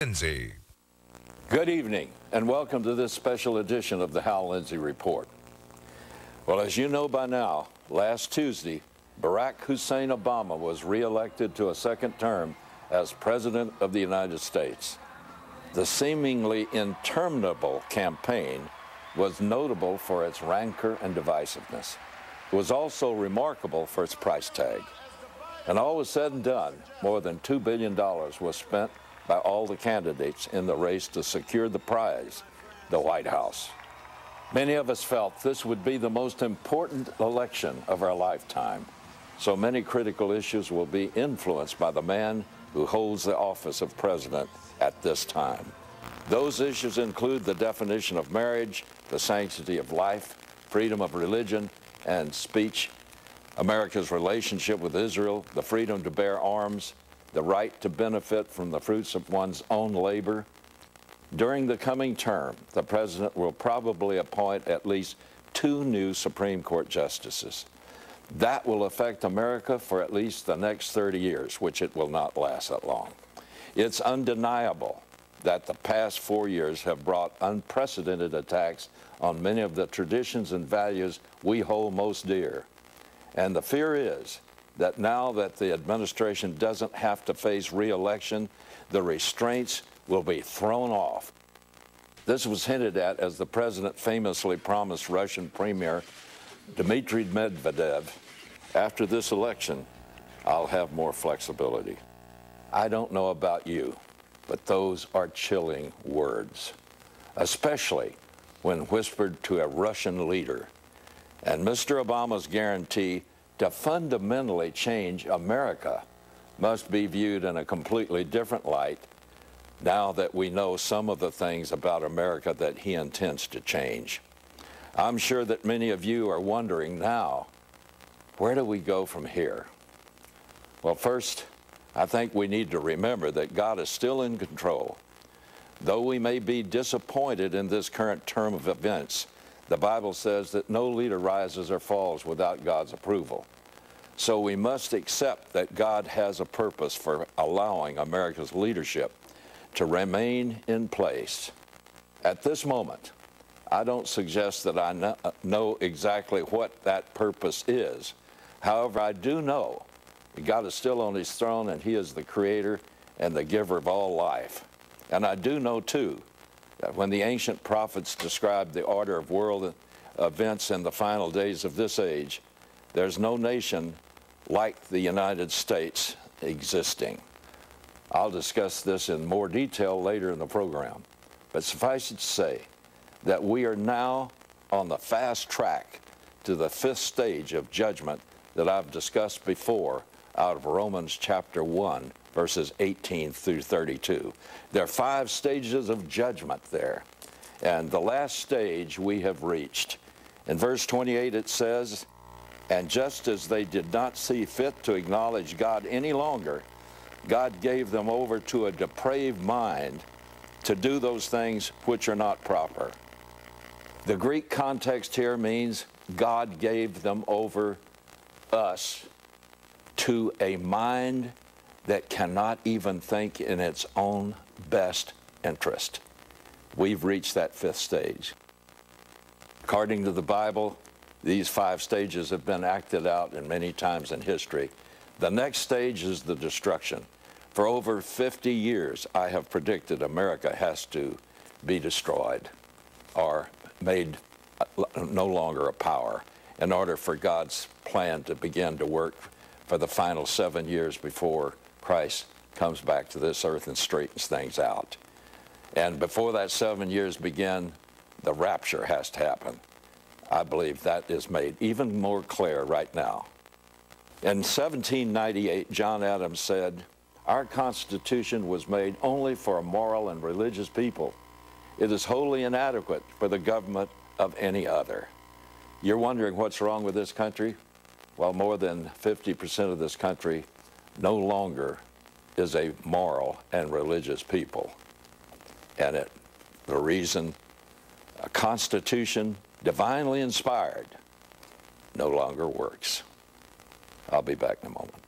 Lindsey. Good evening, and welcome to this special edition of the Hal Lindsey Report. Well, as you know by now, last Tuesday, Barack Hussein Obama was reelected to a second term as President of the United States. The seemingly interminable campaign was notable for its rancor and divisiveness. It was also remarkable for its price tag. And all was said and done, more than $2 billion was spent by all the candidates in the race to secure the prize, the White House. Many of us felt this would be the most important election of our lifetime. So many critical issues will be influenced by the man who holds the office of president at this time. Those issues include the definition of marriage, the sanctity of life, freedom of religion and speech, America's relationship with Israel, the freedom to bear arms, the right to benefit from the fruits of one's own labor. During the coming term, the president will probably appoint at least 2 new Supreme Court justices. That will affect America for at least the next 30 years, which it will not last that long. It's undeniable that the past 4 years have brought unprecedented attacks on many of the traditions and values we hold most dear. And the fear is that now that the administration doesn't have to face re-election, the restraints will be thrown off. This was hinted at as the president famously promised Russian Premier Dmitry Medvedev, after this election, I'll have more flexibility. I don't know about you, but those are chilling words, especially when whispered to a Russian leader. And Mr. Obama's guarantee to fundamentally change America must be viewed in a completely different light now that we know some of the things about America that he intends to change. I'm sure that many of you are wondering now, where do we go from here? Well, first, I think we need to remember that God is still in control. Though we may be disappointed in this current term of events, the Bible says that no leader rises or falls without God's approval. So we must accept that God has a purpose for allowing America's leadership to remain in place. At this moment, I don't suggest that I know exactly what that purpose is. However, I do know that God is still on his throne and he is the creator and the giver of all life. And I do know, too, that when the ancient prophets described the order of world events in the final days of this age, there's no nation like the United States existing. I'll discuss this in more detail later in the program, but suffice it to say that we are now on the fast track to the 5th stage of judgment that I've discussed before out of Romans chapter 1, verses 18 through 32. There are 5 stages of judgment there, and the last stage we have reached. In verse 28 it says, "And just as they did not see fit to acknowledge God any longer, God gave them over to a depraved mind to do those things which are not proper." The Greek context here means God gave them over, us, to a mind that cannot even think in its own best interest. We've reached that 5th stage. According to the Bible, these 5 stages have been acted out in many times in history. The next stage is the destruction. For over 50 years, I have predicted America has to be destroyed or made no longer a power in order for God's plan to begin to work for the final 7 years before Christ comes back to this earth and straightens things out. And before that 7 years begin, the rapture has to happen. I believe that is made even more clear right now. In 1798, John Adams said, "Our Constitution was made only for a moral and religious people. It is wholly inadequate for the government of any other." You're wondering what's wrong with this country? Well, more than 50% of this country no longer is a moral and religious people. And the reason, a Constitution divinely inspired no longer works. I'll be back in a moment.